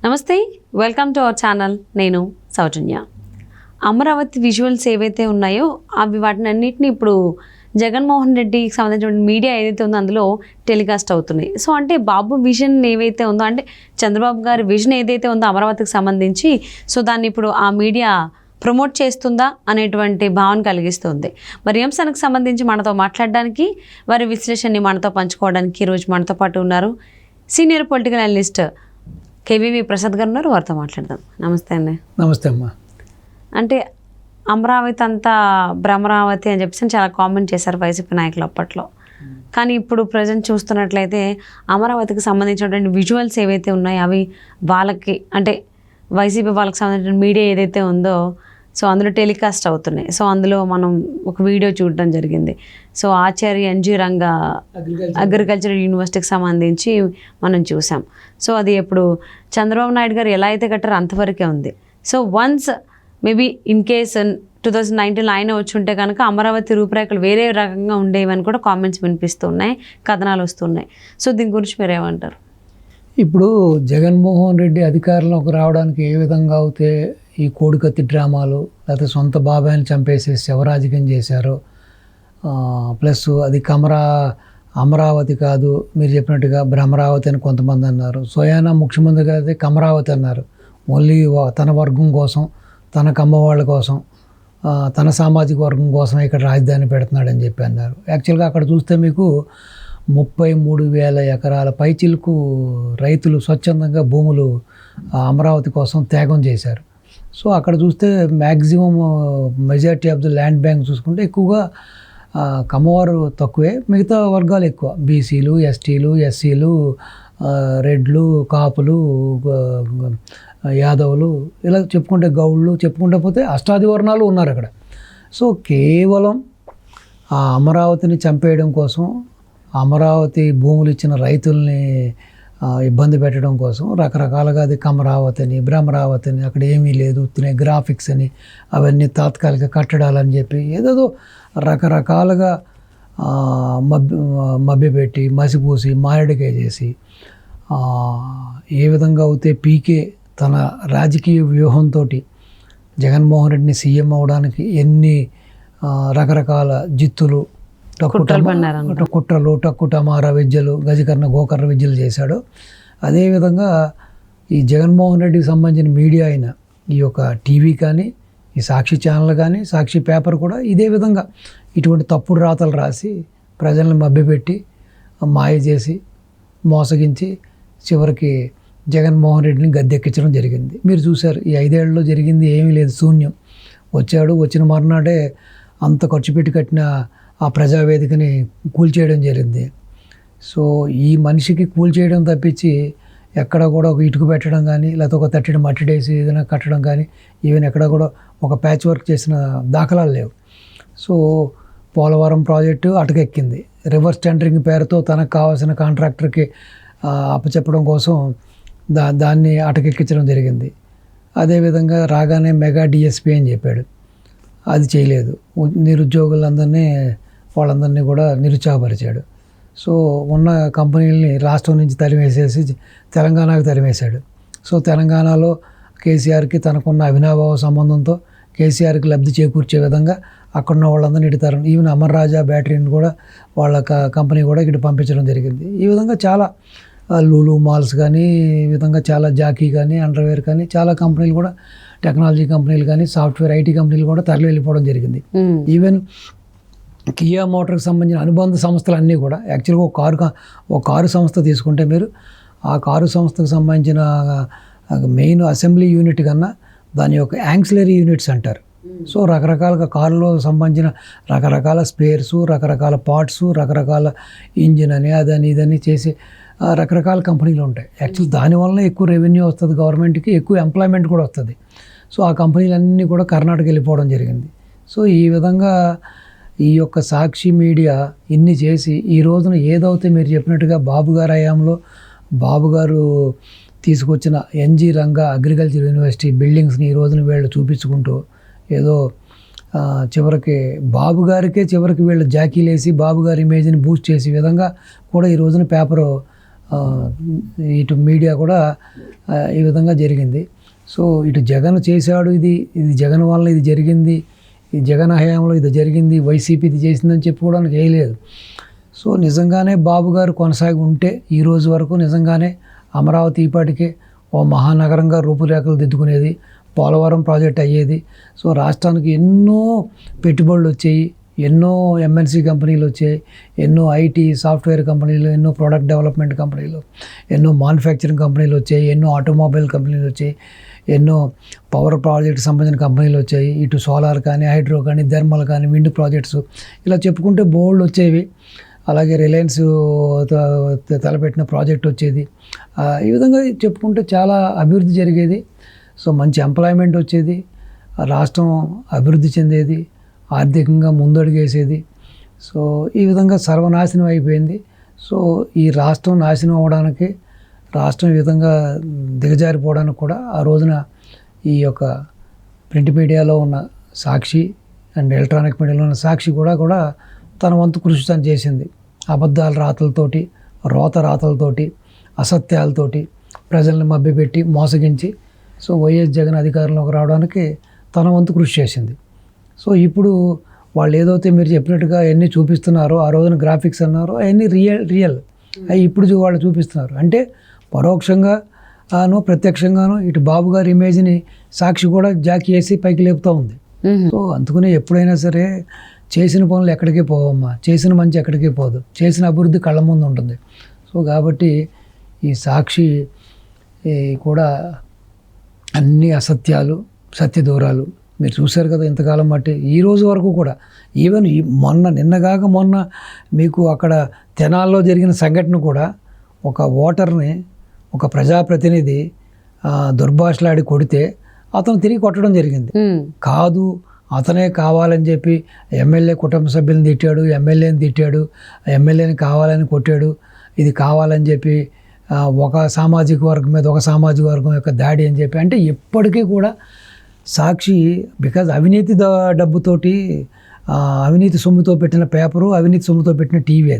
నమస్తే, welcome to our channel. నేను సౌజన్య. Amaravati visuals ఏవైతే ఉన్నాయో అవి వాటిని అన్నింటినీ ఇప్పుడు జగన్మోహన్ రెడ్డికి సంబంధించిన మీడియా ఏదైతే ఉందో అందులో టెలికాస్ట్ అవుతున్నాయి. సో అంటే బాబు విజన్ ఏవైతే ఉందో, అంటే చంద్రబాబు గారి విజన్ ఏదైతే ఉందో అమరావతికి సంబంధించి, సో దాన్ని ఇప్పుడు ఆ మీడియా ప్రమోట్ చేస్తుందా అనేటువంటి భావన కలిగిస్తుంది. మరి ఈ అంశానికి సంబంధించి మనతో మాట్లాడడానికి, వారి విశ్లేషణని మనతో పంచుకోవడానికి ఈరోజు మనతో పాటు ఉన్నారు senior political analyst KVV Prasad గారు ఉన్నారు. వారితో మాట్లాడదాం. నమస్తే అండి. నమస్తే అమ్మా. అంటే అమరావతి అంతా భ్రమరావతి అని చెప్పేసి చాలా కామెంట్ చేశారు వైసీపీ నాయకులు అప్పట్లో. కానీ ఇప్పుడు ప్రజెంట్ చూస్తున్నట్లయితే అమరావతికి సంబంధించినటువంటి విజువల్స్ ఏవైతే ఉన్నాయో అవి వాళ్ళకి, అంటే వైసీపీ వాళ్ళకి సంబంధించిన మీడియా ఏదైతే ఉందో సో అందులో టెలికాస్ట్ అవుతున్నాయి. సో అందులో మనం ఒక వీడియో చూడడం జరిగింది. సో ఆచార్య ఎన్జీ రంగా అగ్రికల్చరల్ యూనివర్సిటీకి సంబంధించి మనం చూసాం. సో అది ఇప్పుడు చంద్రబాబు నాయుడు గారు ఎలా అయితే కట్టారో అంతవరకే ఉంది. So once maybe in case 2019 ఆయన వచ్చి ఉంటే కనుక అమరావతి రూపురేఖలు వేరే రకంగా ఉండేవని కూడా కామెంట్స్ వినిపిస్తున్నాయి, కథనాలు వస్తున్నాయి. సో దీని గురించి మీరు ఏమంటారు? ఇప్పుడు జగన్మోహన్ రెడ్డి అధికారంలోకి రావడానికి ఏ విధంగా అయితే ఈ కోడికత్తి డ్రామాలు, లేకపోతే సొంత బాబాయిని చంపేసి శవరాజకీయం చేశారో, ప్లస్ అది అమరావతి కాదు, మీరు చెప్పినట్టుగా భ్రమరావతి అని కొంతమంది అన్నారు. స్వయానా ముఖ్యమంత్రి గారు అయితే కమరావతి అన్నారు. ఓన్లీ తన వర్గం కోసం, తన కమ్మవాళ్ళ కోసం, తన సామాజిక వర్గం కోసం ఇక్కడ రాజధాని పెడుతున్నాడని చెప్పి అన్నారు. యాక్చువల్గా అక్కడ చూస్తే మీకు 33,000 ఎకరాల పైచిలకు రైతులు స్వచ్ఛందంగా భూములు అమరావతి కోసం త్యాగం చేశారు. సో అక్కడ చూస్తే maximum majority of the land bank చూసుకుంటే ఎక్కువగా కమ్మవారు తక్కువే, మిగతా వర్గాలు ఎక్కువ. బీసీలు, ఎస్టీలు, ఎస్సీలు, రెడ్లు, కాపులు, యాదవులు, ఇలా చెప్పుకుంటే గౌళ్ళు, చెప్పుకుంటే పోతే అష్టాది వర్ణాలు ఉన్నారు అక్కడ. సో కేవలం ఆ అమరావతిని చంపేయడం కోసం, అమరావతి భూములు ఇచ్చిన రైతుల్ని ఇబ్బంది పెట్టడం కోసం రకరకాలుగా అది కమరావతి అని, భ్రమరావతి అని, అక్కడ ఏమీ లేదు, ఉత్తినే గ్రాఫిక్స్ అని, అవన్నీ తాత్కాలిక కట్టడాలని చెప్పి ఏదేదో రకరకాలుగా మభ్యపెట్టి, మసిపూసి, మారడికాయ చేసి, ఏ విధంగా అయితే పీకే తన రాజకీయ వ్యూహంతో జగన్మోహన్ రెడ్డిని సీఎం అవడానికి ఎన్ని రకరకాల జిత్తులు, కుట్రలు, టక్కుటమార విద్యలు, గజకర్ణ గోకర్ణ విద్యలు చేశాడు. అదేవిధంగా ఈ జగన్మోహన్ రెడ్డికి సంబంధించిన మీడియా అయిన ఈ యొక్క టీవీ కానీ, ఈ సాక్షి ఛానల్ కానీ, సాక్షి పేపర్ కూడా ఇదే విధంగా ఇటువంటి తప్పుడు రాతలు రాసి ప్రజలను మభ్యపెట్టి, మాయ చేసి, మోసగించి చివరికి జగన్మోహన్ రెడ్డిని గద్దెక్కించడం జరిగింది. మీరు చూశారు, ఈ 5 ఏళ్లలో జరిగింది ఏమీ లేదు, శూన్యం. వచ్చాడు, వచ్చిన మర్నాడే అంత ఖర్చు పెట్టి కట్టిన ఆ ప్రజావేదికని కూల్చేయడం జరిగింది. సో ఈ మనిషికి కూల్చేయడం తప్పించి ఎక్కడ కూడా ఒక ఇటుకు పెట్టడం కానీ, లేకపోతే ఒక తట్టిన మట్టిడేసి ఏదైనా కట్టడం కానీ, ఈవెన్ ఎక్కడ కూడా ఒక ప్యాచ్ వర్క్ చేసిన దాఖలాలు లేవు. సో పోలవరం ప్రాజెక్టు అటకెక్కింది. రివర్స్ టెండరింగ్ పేరుతో తనకు కావాల్సిన కాంట్రాక్టర్కి అప్పచెప్పడం కోసం దాన్ని అటకెక్కించడం జరిగింది. అదేవిధంగా రాగానే మెగా డిఎస్పీ అని చెప్పాడు, అది చేయలేదు. నిరుద్యోగులందరినీ వాళ్ళందరినీ కూడా నిరుత్సాహపరిచాడు. సో ఉన్న కంపెనీలని రాష్ట్రం నుంచి తరిమేసేసి తెలంగాణకు తరిమేశాడు. సో తెలంగాణలో కేసీఆర్కి తనకున్న అవినాభావ సంబంధంతో కేసీఆర్కి లబ్ధి చేకూర్చే విధంగా అక్కడున్న వాళ్ళందరినీ ఇటుతారు. ఈవెన్ అమర్ రాజా బ్యాటరీని కూడా వాళ్ళ కంపెనీ కూడా ఇటు పంపించడం జరిగింది. ఈ విధంగా చాలా లూలు మాల్స్ కానీ, ఈ విధంగా చాలా జాకీ కానీ, అండర్వేర్ కానీ, చాలా కంపెనీలు కూడా, టెక్నాలజీ కంపెనీలు కానీ, సాఫ్ట్వేర్ ఐటీ కంపెనీలు కూడా తరలి వెళ్ళిపోవడం జరిగింది. ఈవెన్ కియా మోటార్కి సంబంధించిన అనుబంధ సంస్థలు అన్నీ కూడా, యాక్చువల్గా ఒక కారు సంస్థ తీసుకుంటే మీరు ఆ కారు సంస్థకు సంబంధించిన మెయిన్ అసెంబ్లీ యూనిట్ కన్నా దాని యొక్క యాంక్సిలరీ యూనిట్స్ అంటారు. సో రకరకాలుగా కారులో సంబంధించిన రకరకాల స్పేర్సు, రకరకాల పార్ట్స్, రకరకాల ఇంజిన్ అని, అదని ఇదని చేసి రకరకాల కంపెనీలు ఉంటాయి. యాక్చువల్ దానివల్ల ఎక్కువ రెవెన్యూ వస్తుంది గవర్నమెంట్కి, ఎక్కువ ఎంప్లాయ్మెంట్ కూడా వస్తుంది. సో ఆ కంపెనీలన్నీ కూడా కర్ణాటక వెళ్ళిపోవడం జరిగింది. సో ఈ విధంగా ఈ యొక్క సాక్షి మీడియా ఇన్ని చేసి ఈ రోజున ఏదైతే మీరు చెప్పినట్టుగా బాబు గారి హయాంలో బాబు గారు తీసుకొచ్చిన ఎన్జీ రంగా అగ్రికల్చర్ యూనివర్సిటీ బిల్డింగ్స్ని ఈ రోజున వీళ్ళు చూపించుకుంటూ ఏదో చివరికి బాబు గారికే చివరికి వీళ్ళు జాకీలేసి బాబు గారి ఇమేజ్ని బూస్ట్ చేసే విధంగా కూడా ఈ రోజున పేపరు ఇటు మీడియా కూడా ఈ విధంగా జరిగింది. సో ఇటు జగన్ చేశాడు, ఇది జగన్ వల్ల ఇది జరిగింది, ఈ జగన్ హయాంలో ఇది జరిగింది, వైసీపీ ఇది చేసిందని చెప్పుకోవడానికి ఏం లేదు. సో నిజంగానే బాబు గారు కొనసాగి ఉంటే ఈ రోజు వరకు నిజంగానే అమరావతి ఈపాటికే ఓ మహానగరంగా రూపురేఖలు దిద్దుకునేది, పోలవరం ప్రాజెక్ట్ అయ్యేది. సో రాష్ట్రానికి ఎన్నో పెట్టుబడులు వచ్చాయి, ఎన్నో ఎంఎన్సీ కంపెనీలు వచ్చాయి, ఎన్నో ఐటీ సాఫ్ట్వేర్ కంపెనీలు, ఎన్నో ప్రోడక్ట్ డెవలప్మెంట్ కంపెనీలు, ఎన్నో మ్యానుఫ్యాక్చరింగ్ కంపెనీలు వచ్చాయి, ఎన్నో ఆటోమొబైల్ కంపెనీలు వచ్చాయి, ఎన్నో పవర్ ప్రాజెక్ట్ సంబంధించిన కంపెనీలు వచ్చాయి. ఇటు సోలార్ కానీ, హైడ్రో కానీ, థర్మల్ కానీ, విండ్ ప్రాజెక్ట్స్ ఇలా చెప్పుకుంటే బోల్డ్ వచ్చేవి. అలాగే రిలయన్స్ తలపెట్టిన ప్రాజెక్ట్ వచ్చేది. ఈ విధంగా చెప్పుకుంటే చాలా అభివృద్ధి జరిగేది. సో మంచి ఎంప్లాయ్మెంట్ వచ్చేది, రాష్ట్రం అభివృద్ధి చెందేది, ఆర్థికంగా ముందడుగేసేది. సో ఈ విధంగా సర్వనాశనం అయిపోయింది. సో ఈ రాష్ట్రం నాశనం అవ్వడానికి, రాష్ట్రం ఈ విధంగా దిగజారిపోవడానికి కూడా ఆ రోజున ఈ యొక్క ప్రింట్ మీడియాలో ఉన్న సాక్షి అండ్ ఎలక్ట్రానిక్ మీడియాలో ఉన్న సాక్షి కూడా తన వంతు కృషి తను చేసింది. అబద్ధాల రాతలతోటి, రోత రాతలతోటి, అసత్యాలతోటి ప్రజల్ని మభ్యపెట్టి మోసగించి సో వైఎస్ జగన్ అధికారంలోకి రావడానికి తన వంతు కృషి చేసింది. సో ఇప్పుడు వాళ్ళు ఏదైతే మీరు చెప్పినట్టుగా ఎన్ని చూపిస్తున్నారో, ఆ రోజున గ్రాఫిక్స్ అన్నారో అవన్నీ రియల్ అవి ఇప్పుడు వాళ్ళు చూపిస్తున్నారు. అంటే పరోక్షంగానో ప్రత్యక్షంగానో ఇటు బాబు గారి ఇమేజ్ని సాక్షి కూడా జాకి వేసి పైకి లేపుతూ ఉంది. సో అందుకనే ఎప్పుడైనా సరే చేసిన పనులు ఎక్కడికి పోవమ్మా, చేసిన మంచి ఎక్కడికి పోదు, చేసిన అభివృద్ధి కళ్ళ ముందు ఉంటుంది. సో కాబట్టి ఈ సాక్షి కూడా అన్ని అసత్యాలు, సత్యదూరాలు మీరు చూశారు కదా ఇంతకాలం బట్టి. ఈ రోజు వరకు కూడా ఈవెన్ నిన్నగాక మొన్న మీకు అక్కడ తెనాల్లో జరిగిన సంఘటన కూడా ఒక ఓటర్ని ఒక ప్రజాప్రతినిధి దుర్భాషలాడి కొడితే అతను తిరిగి కొట్టడం జరిగింది. కాదు అతనే కావాలని చెప్పి ఎమ్మెల్యే కుటుంబ సభ్యులను తిట్టాడు, ఎమ్మెల్యేని తిట్టాడు, ఎమ్మెల్యేని కావాలని కొట్టాడు, ఇది కావాలని చెప్పి ఒక సామాజిక వర్గం మీద ఒక సామాజిక వర్గం యొక్క దాడి అని చెప్పి. అంటే ఎప్పటికీ కూడా సాక్షి బికాజ్ అవినీతి డబ్బుతోటి, అవినీతి సొమ్ముతో పెట్టిన పేపరు, అవినీతి సొమ్ముతో పెట్టిన టీవీ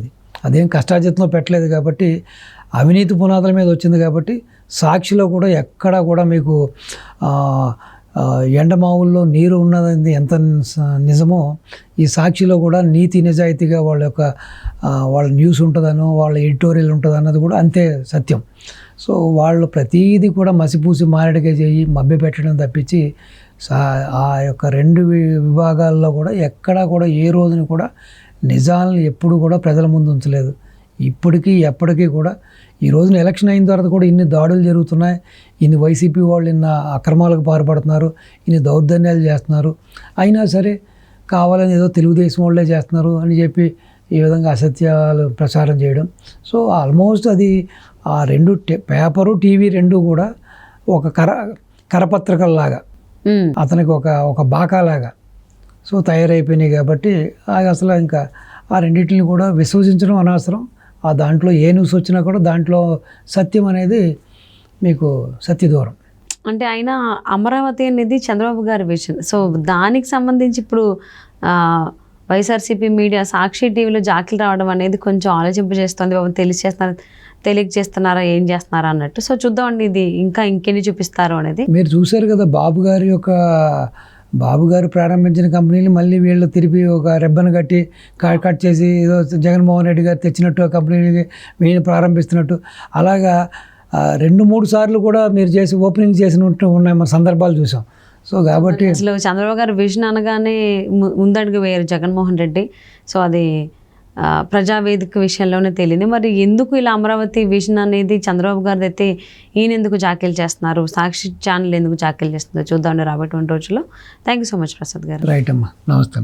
అదేం కష్టార్జితంలో పెట్టలేదు కాబట్టి అవినీతి పునాదుల మీద వచ్చింది కాబట్టి సాక్షిలో కూడా ఎక్కడా కూడా మీకు ఎండమావుల్లో నీరు ఉన్నది ఎంత నిజమో ఈ సాక్షిలో కూడా నీతి నిజాయితీగా వాళ్ళ న్యూస్ ఉంటుందనో, వాళ్ళ ఎడిటోరియల్ ఉంటుంది అన్నది కూడా అంతే సత్యం. సో వాళ్ళు ప్రతీది కూడా మసిపూసి మారేడుగా చేయి మభ్యపెట్టడం తప్పించి ఆ యొక్క రెండు విభాగాల్లో కూడా ఎక్కడా కూడా ఏ రోజుని కూడా నిజాలను ఎప్పుడు కూడా ప్రజల ముందు ఉంచలేదు. ఇప్పటికీ ఎప్పటికీ కూడా ఈ రోజున ఎలక్షన్ అయిన తర్వాత కూడా ఇన్ని దాడులు జరుగుతున్నాయి, ఇన్ని వైసీపీ వాళ్ళు ఇన్ని అక్రమాలకు పాల్పడుతున్నారు, ఇన్ని దౌర్జన్యాలు చేస్తున్నారు, అయినా సరే కావాలని ఏదో తెలుగుదేశం వాళ్ళే చేస్తున్నారు అని చెప్పి ఈ విధంగా అసత్యాలు ప్రచారం చేయడం. సో ఆల్మోస్ట్ అది ఆ రెండు పేపరు టీవీ రెండు కూడా ఒక కరపత్రికల్లాగా అతనికి ఒక బాకాలాగా సో తయారైపోయినాయి కాబట్టి అసలు ఇంకా ఆ రెండింటిని కూడా విశ్వసించడం అనవసరం. ఆ దాంట్లో ఏ న్యూస్ వచ్చినా కూడా దాంట్లో సత్యం అనేది మీకు సత్యదూరం. అంటే అయినా అమరావతి అనేది చంద్రబాబు గారి విషయం. సో దానికి సంబంధించి ఇప్పుడు వైఎస్ఆర్సీపీ మీడియా సాక్షి టీవీలో జాకిలు రావడం అనేది కొంచెం ఆలోచింపజేస్తుంది. బాబు తెలియజేస్తున్నారా ఏం చేస్తున్నారా అన్నట్టు. సో చూద్దామండి ఇది ఇంకా ఇంకెన్ని చూపిస్తారో అనేది. మీరు చూశారు కదా బాబు గారు ప్రారంభించిన కంపెనీలు మళ్ళీ వీళ్ళు తిరిగి ఒక రెబ్బను కట్ చేసి ఏదో జగన్మోహన్ రెడ్డి గారు తెచ్చినట్టు ఆ కంపెనీని వీళ్ళు ప్రారంభిస్తున్నట్టు అలాగా 2-3 సార్లు కూడా మీరు చేసి ఓపెనింగ్ చేసినట్టు ఉన్నాయి మన సందర్భాలు చూసాం. సో కాబట్టి అసలు చంద్రబాబు గారు విజన్ అనగానే ముందడుగు వేయరు జగన్మోహన్ రెడ్డి. సో అది ప్రజావేదిక విషయంలోనే తెలియదు. మరి ఎందుకు ఇలా అమరావతి విజన్ అనేది చంద్రబాబు గారిది అయితే ఈయన ఎందుకు జాకీలు చేస్తున్నారు, సాక్షి ఛానల్ ఎందుకు జాకీలు చేస్తుందో చూద్దాం రాబోయేటువంటి రోజుల్లో. Thank you so much Prasad గారు. రైట్ అమ్మా, నమస్తే.